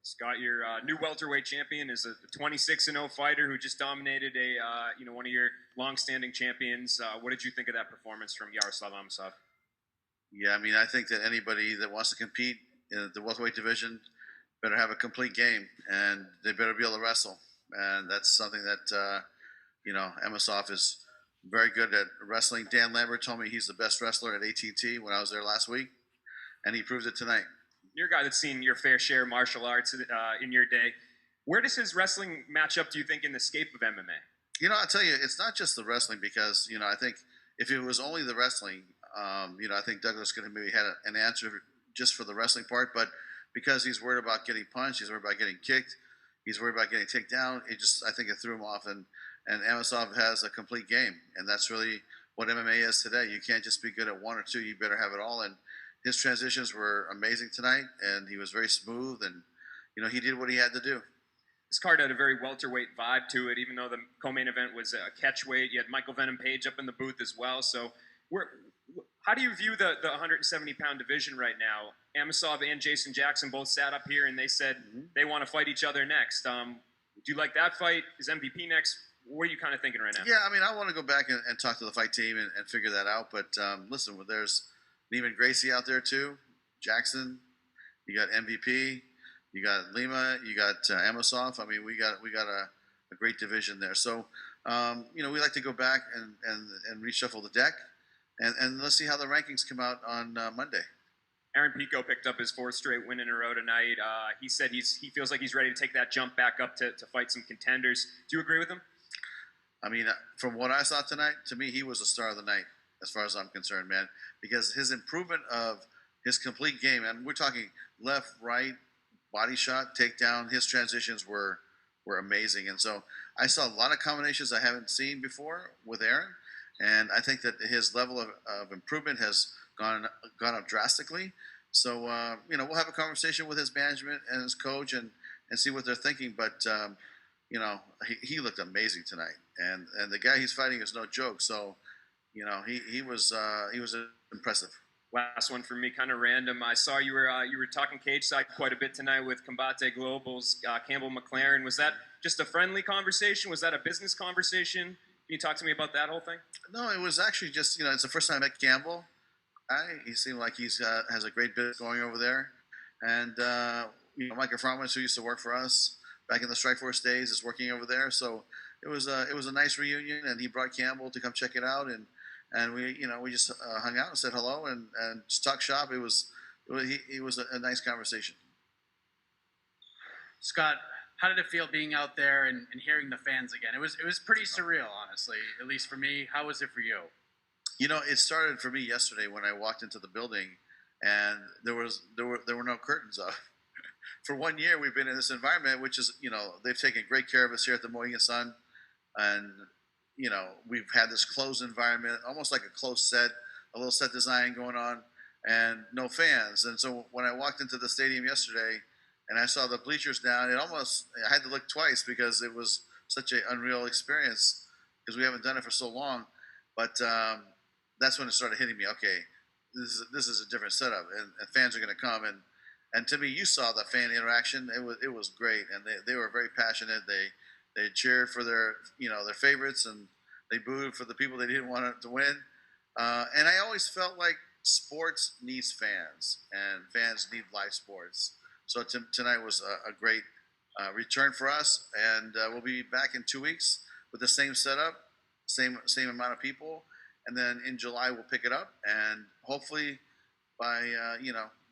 Scott, your new welterweight champion is a 26-0 fighter who just dominated one of your long-standing champions. What did you think of that performance from Yaroslav Amosov? Yeah, I mean, I think that anybody that wants to compete in the welterweight division better have a complete game, and they better be able to wrestle. And that's something that Amosov is very good at wrestling. Dan Lambert told me he's the best wrestler at AT&T when I was there last week, and he proved it tonight. You're a guy that's seen your fair share of martial arts in your day. Where does his wrestling match up, do you think, in the scape of MMA? I'll tell you, it's not just the wrestling because I think if it was only the wrestling, I think Douglas could have maybe had an answer just for the wrestling part, but because he's worried about getting punched, he's worried about getting kicked, he's worried about getting taken down. I think it threw him off, and Amosov has a complete game, and that's really what MMA is today. You can't just be good at one or two; you better have it all. And his transitions were amazing tonight, and he was very smooth, and he did what he had to do. This card had a very welterweight vibe to it, even though the co-main event was a catchweight. You had Michael Venom Page up in the booth as well. So, how do you view the 170-pound division right now? Amosov and Jason Jackson both sat up here and they said they want to fight each other next. Do you like that fight? Is MVP next? What are you kind of thinking right now? Yeah, I mean, I want to go back and talk to the fight team and figure that out. But listen, there's Neiman Gracie out there too, Jackson. You got MVP. You got Lima. You got Amosov. I mean, we got a great division there. So we like to go back and reshuffle the deck, and let's see how the rankings come out on Monday. Aaron Pico picked up his fourth straight win in a row tonight. He said he feels like he's ready to take that jump back up to fight some contenders. Do you agree with him? I mean, from what I saw tonight, to me, he was the star of the night, as far as I'm concerned, man. Because his improvement of his complete game, and we're talking left, right, body shot, takedown, his transitions were amazing. And so I saw a lot of combinations I haven't seen before with Aaron. And I think that his level of improvement has gone up drastically. So, we'll have a conversation with his management and his coach and see what they're thinking. But, he looked amazing tonight. And the guy he's fighting is no joke. So, he was impressive. Last one for me, kind of random. I saw you were talking cage side quite a bit tonight with Combate Global's Campbell McLaren. Was that just a friendly conversation? Was that a business conversation? Can you talk to me about that whole thing? No, it was actually just it's the first time I met Campbell. He seemed like he's has a great business going over there, and Micah Fromwitz, who used to work for us back in the Strikeforce days, is working over there. So it was a nice reunion, and he brought Campbell to come check it out, and we just hung out and said hello and just talked shop. It was a nice conversation. Scott, how did it feel being out there and hearing the fans again? It was pretty surreal, honestly, at least for me. How was it for you? It started for me yesterday when I walked into the building, and there were no curtains up. For 1 year, we've been in this environment, which is they've taken great care of us here at the Mohegan Sun, and we've had this closed environment, almost like a closed set, a little set design going on, and no fans. And so when I walked into the stadium yesterday and I saw the bleachers down, I had to look twice because it was such an unreal experience because we haven't done it for so long. But that's when it started hitting me. Okay, this is a different setup, and fans are going to come. And to me, you saw the fan interaction. It was great, and they were very passionate. They cheered for their favorites, and they booed for the people they didn't want to win. And I always felt like sports needs fans, and fans need live sports. So tonight was a great return for us, and we'll be back in 2 weeks with the same setup, same amount of people, and then in July we'll pick it up, and hopefully by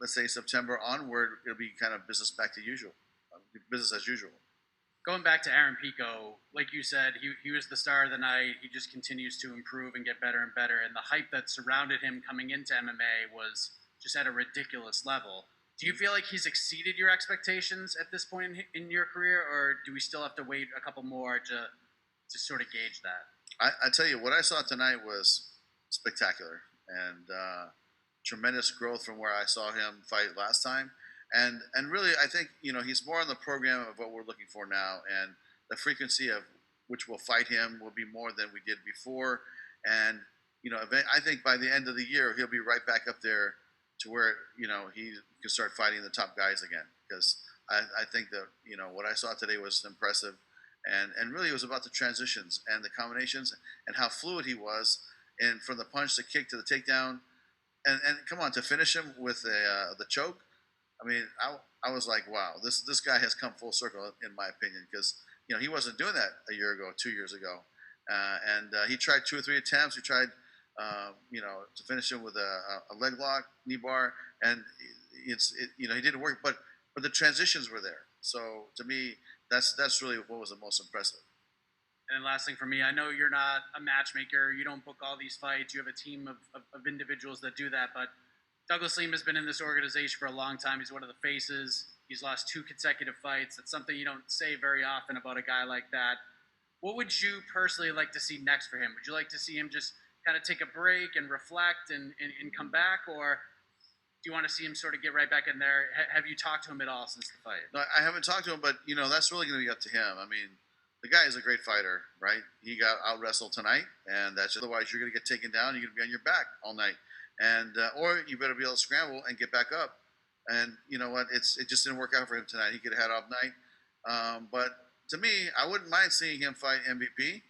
let's say September onward, it'll be kind of business back to usual, business as usual. Going back to Aaron Pico, like you said, he was the star of the night. He just continues to improve and get better and better. And the hype that surrounded him coming into MMA was just at a ridiculous level. Do you feel like he's exceeded your expectations at this point in your career, or do we still have to wait a couple more to sort of gauge that? I tell you, what I saw tonight was spectacular and tremendous growth from where I saw him fight last time. And really, I think he's more on the program of what we're looking for now, and the frequency of which we'll fight him will be more than we did before. And I think by the end of the year, he'll be right back up there to where he can start fighting the top guys again, because I think that what I saw today was impressive, and really it was about the transitions and the combinations and how fluid he was, and from the punch, the kick to the takedown, and come on to finish him with the choke. I mean, I was like, wow, this guy has come full circle in my opinion, because he wasn't doing that a year ago, 2 years ago, and he tried 2 or 3 attempts. He tried to finish him with a leg lock, knee bar, and he didn't work, but the transitions were there. So to me, that's really what was the most impressive. And then last thing for me, I know you're not a matchmaker. You don't book all these fights. You have a team of individuals that do that. But Douglas Lima has been in this organization for a long time. He's one of the faces. He's lost 2 consecutive fights. That's something you don't say very often about a guy like that. What would you personally like to see next for him? Would you like to see him just kind of take a break and reflect and come back? Or do you want to see him sort of get right back in there? Have you talked to him at all since the fight? No, I haven't talked to him, but that's really going to be up to him. I mean, the guy is a great fighter, right? He got out wrestled tonight, and that's otherwise you're going to get taken down. You're going to be on your back all night, and or you better be able to scramble and get back up. And you know what? It just didn't work out for him tonight. He could have had off night, but to me, I wouldn't mind seeing him fight MVP,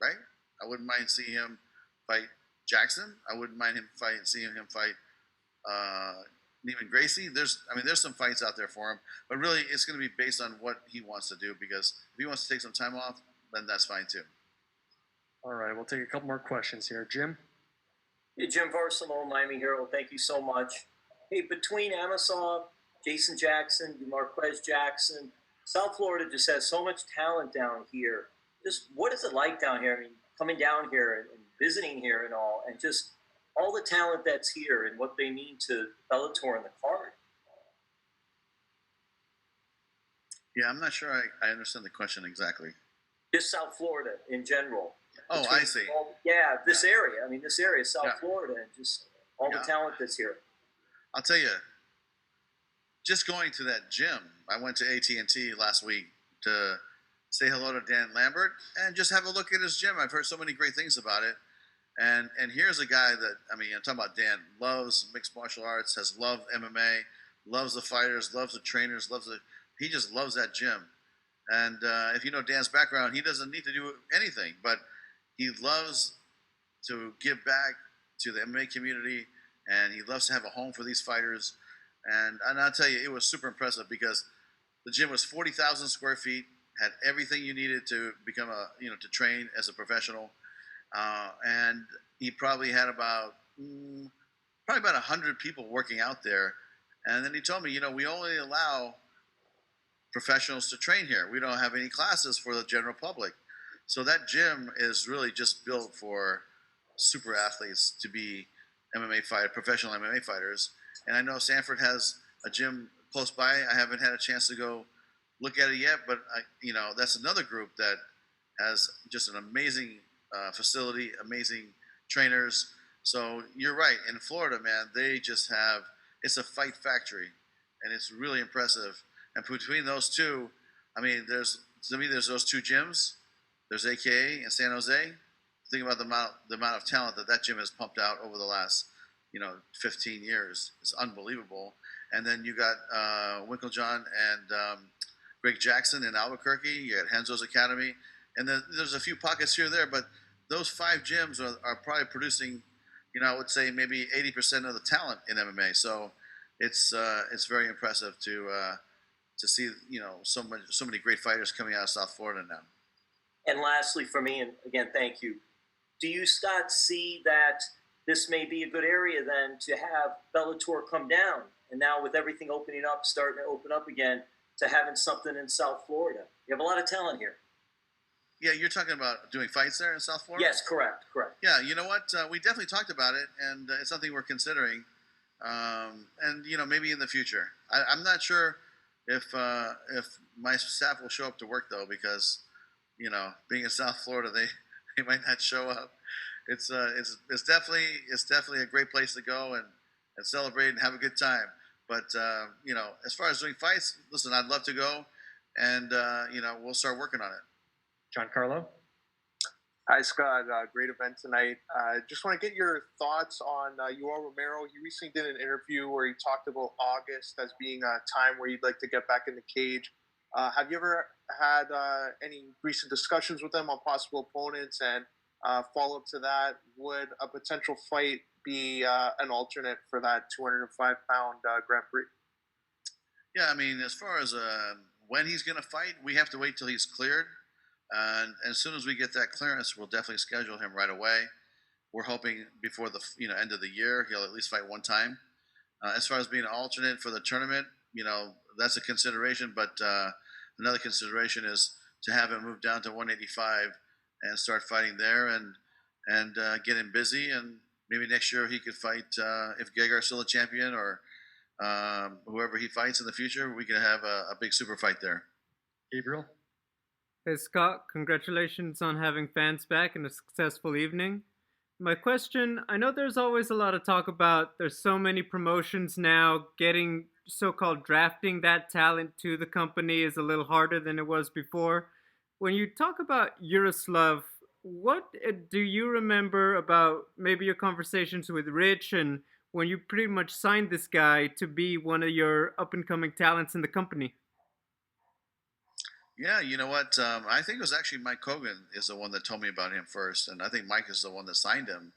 right? I wouldn't mind seeing him fight Jackson. I wouldn't mind seeing him fight Neiman Gracie. There's some fights out there for him, but really it's going to be based on what he wants to do, because if he wants to take some time off, then that's fine too. All right, we'll take a couple more questions here. Jim? Hey, Jim Varsalo, Miami Herald. Thank you so much. Hey, between Amosov, Jason Jackson, DeMarquez Jackson, South Florida just has so much talent down here. Just what is it like down here? I mean, coming down here and visiting here and all, and just all the talent that's here and what they mean to Bellator and the card. Yeah, I'm not sure I understand the question exactly. Just South Florida in general. Oh, I see. This area. I mean, this area, South Florida, and just all the talent that's here. I'll tell you, just going to that gym, I went to AT&T last week to say hello to Dan Lambert and just have a look at his gym. I've heard so many great things about it. And here's a guy that, I'm talking about Dan, loves mixed martial arts, has loved MMA, loves the fighters, loves the trainers, he just loves that gym. And if you know Dan's background, he doesn't need to do anything, but he loves to give back to the MMA community, and he loves to have a home for these fighters. And I'll tell you, it was super impressive, because the gym was 40,000 square feet, had everything you needed to become to train as a professional. And he probably had about 100 people working out there. And then he told me, we only allow professionals to train here. We don't have any classes for the general public. So that gym is really just built for super athletes to be professional MMA fighters. And I know Sanford has a gym close by. I haven't had a chance to go look at it yet, but that's another group that has just an amazing facility, amazing trainers. So you're right. In Florida, man, they just it's a fight factory, and it's really impressive. And between those two, there's those 2 gyms. There's AKA in San Jose. Think about the amount of talent that gym has pumped out over the last 15 years. It's unbelievable. And then you got Winklejohn and Greg Jackson in Albuquerque. You got Henzo's Academy. And then there's a few pockets here or there, but those 5 gyms are probably producing, I would say maybe 80% of the talent in MMA. So it's very impressive to see so many great fighters coming out of South Florida now. And lastly, for me, and again, thank you. Do you, Scott, see that this may be a good area then to have Bellator come down, and now with everything opening up, starting to open up again, to having something in South Florida? You have a lot of talent here. Yeah, you're talking about doing fights there in South Florida? Yes, correct. Yeah, you know what? We definitely talked about it, and it's something we're considering. And maybe in the future. I'm not sure if my staff will show up to work though, because being in South Florida, they might not show up. It's definitely a great place to go and celebrate and have a good time. But as far as doing fights, listen, I'd love to go, and we'll start working on it. Giancarlo? Hi, Scott. Great event tonight. Just want to get your thoughts on Yoel Romero. He recently did an interview where he talked about August as being a time where you'd like to get back in the cage. Have you ever had any recent discussions with him on possible opponents? And follow up to that, would a potential fight be an alternate for that 205-pound Grand Prix? Yeah, I mean, as far as when he's going to fight, we have to wait till he's cleared. And as soon as we get that clearance, we'll definitely schedule him right away. We're hoping before the end of the year he'll at least fight one time. As far as being an alternate for the tournament, that's a consideration. But another consideration is to have him move down to 185 and start fighting there, and get him busy. And maybe next year he could fight if Gegard's still a champion, or whoever he fights in the future. We can have a big super fight there. Gabriel? Hey Scott, congratulations on having fans back and a successful evening. My question, I know there's always a lot of talk about there's so many promotions now, getting so-called drafting that talent to the company is a little harder than it was before. When you talk about Yaroslav, what do you remember about maybe your conversations with Rich and when you pretty much signed this guy to be one of your up-and-coming talents in the company? Yeah, you know what? I think it was actually Mike Hogan is the one that told me about him first, and I think Mike is the one that signed him.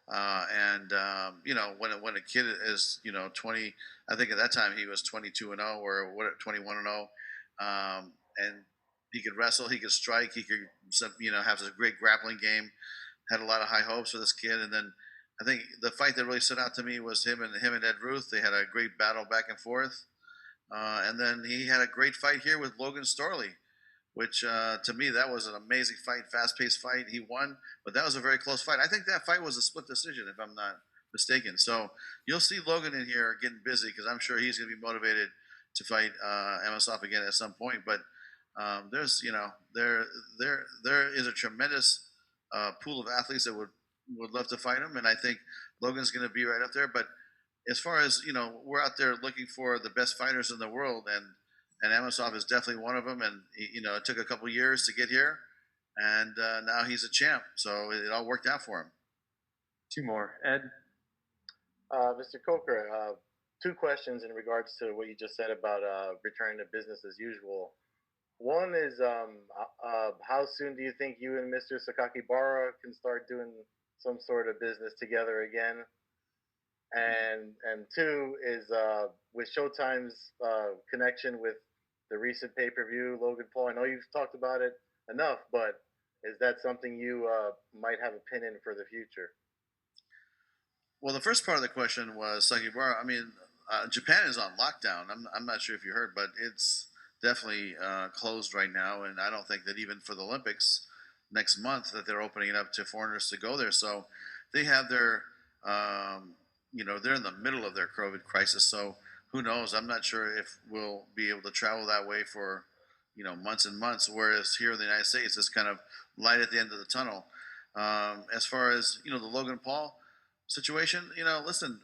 When a kid is 20, I think at that time he was 22-0 or 21-0, and he could wrestle, he could strike, he could have a great grappling game. Had a lot of high hopes for this kid, and then I think the fight that really stood out to me was him and Ed Ruth. They had a great battle back and forth, and then he had a great fight here with Logan Storley, which to me, that was an amazing fight, fast-paced fight. He won, but that was a very close fight. I think that fight was a split decision, if I'm not mistaken. So you'll see Logan in here getting busy because I'm sure he's going to be motivated to fight Amosov again at some point. But there is a tremendous pool of athletes that would love to fight him, and I think Logan's going to be right up there. But as far as we're out there looking for the best fighters in the world, and Amosov is definitely one of them. And it took a couple years to get here, and now he's a champ. So it all worked out for him. Two more. Ed? Mr. Coker, two questions in regards to what you just said about returning to business as usual. One is, how soon do you think you and Mr. Sakakibara can start doing some sort of business together again? And two is, with Showtime's connection with the recent pay-per-view, Logan Paul. I know you've talked about it enough, but is that something you might have a pin in for the future? Well, the first part of the question was Sakakibara. I mean, Japan is on lockdown. I'm not sure if you heard, but it's definitely closed right now, and I don't think that even for the Olympics next month that they're opening it up to foreigners to go there. So they have their, they're in the middle of their COVID crisis. So who knows? I'm not sure if we'll be able to travel that way for, months and months. Whereas here in the United States, it's kind of light at the end of the tunnel. As far as the Logan Paul situation, listen,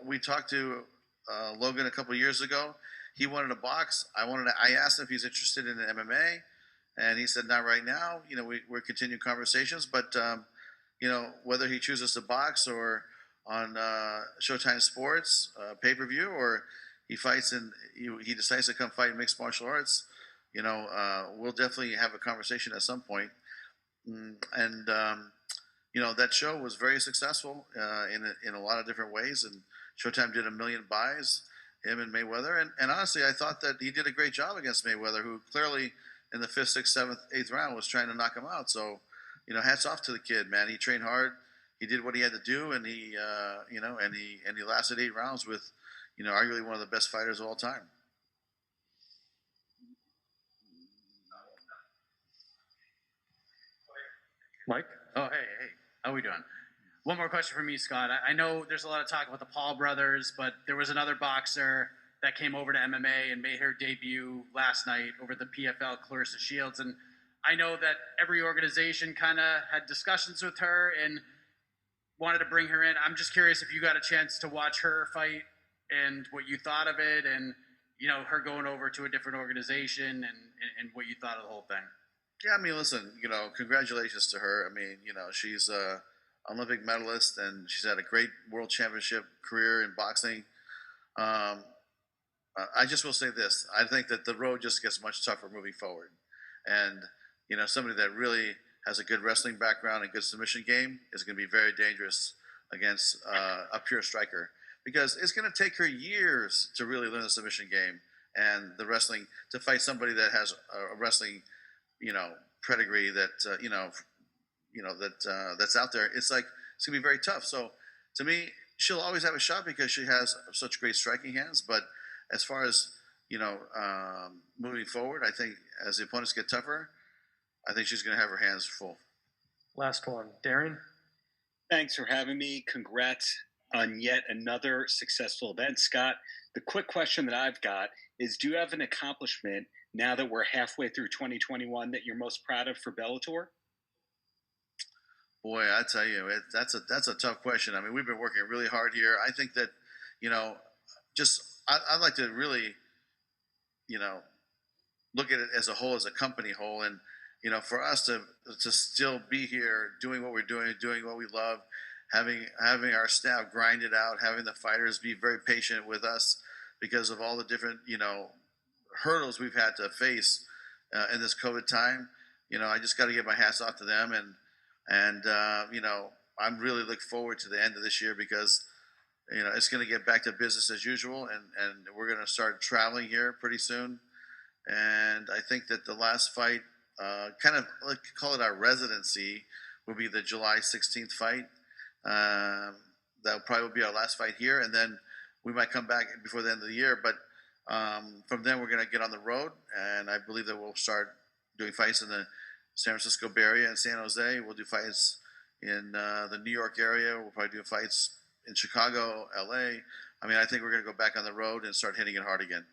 we talked to Logan a couple of years ago. He wanted to box. I asked him if he's interested in MMA, and he said not right now. We're continuing conversations, but whether he chooses to box or on Showtime Sports pay-per-view, or he fights and he decides to come fight mixed martial arts, we'll definitely have a conversation at some point. And that show was very successful in a lot of different ways, and Showtime did 1 million buys, him and Mayweather, and honestly, I thought that he did a great job against Mayweather, who clearly in the 5th, 6th, 7th, 8th round was trying to knock him out. So, hats off to the kid, man. He trained hard. He did what he had to do, and he lasted 8 rounds with, arguably one of the best fighters of all time. Mike? Oh, hey. How we doing? One more question for me, Scott. I know there's a lot of talk about the Paul brothers, but there was another boxer that came over to MMA and made her debut last night over the PFL, Clarissa Shields. And I know that every organization kind of had discussions with her and wanted to bring her in. I'm just curious if you got a chance to watch her fight and what you thought of it, and her going over to a different organization and what you thought of the whole thing. Yeah, I mean, listen, congratulations to her. I mean, she's a Olympic medalist, and she's had a great world championship career in boxing. Um, I just will say this: I think that the road just gets much tougher moving forward, and somebody that really has a good wrestling background and good submission game is going to be very dangerous against a pure striker because it's going to take her years to really learn the submission game and the wrestling to fight somebody that has a wrestling pedigree that that's out there. It's gonna be very tough. So to me, she'll always have a shot because she has such great striking hands. But as far as moving forward, I think as the opponents get tougher, I think she's gonna have her hands full. Last one, Darren. Thanks for having me. Congrats on yet another successful event, Scott. The quick question that I've got is, do you have an accomplishment now that we're halfway through 2021 that you're most proud of for Bellator? Boy, I tell you, that's a tough question. I mean, we've been working really hard here. I think that, I'd like to really, look at it as a whole, as a company whole, and for us to still be here, doing what we're doing what we love, having our staff grind it out, having the fighters be very patient with us because of all the different hurdles we've had to face in this COVID time. I just got to give my hats off to them, and I'm really looking forward to the end of this year because it's going to get back to business as usual, and we're going to start traveling here pretty soon. And I think that the last fight, kind of call it our residency, will be the July 16th fight. That'll probably be our last fight here, and then we might come back before the end of the year. But from then, we're going to get on the road, and I believe that we'll start doing fights in the San Francisco Bay Area and San Jose. We'll do fights in the New York area. We'll probably do fights in Chicago, LA. I mean, I think we're going to go back on the road and start hitting it hard again.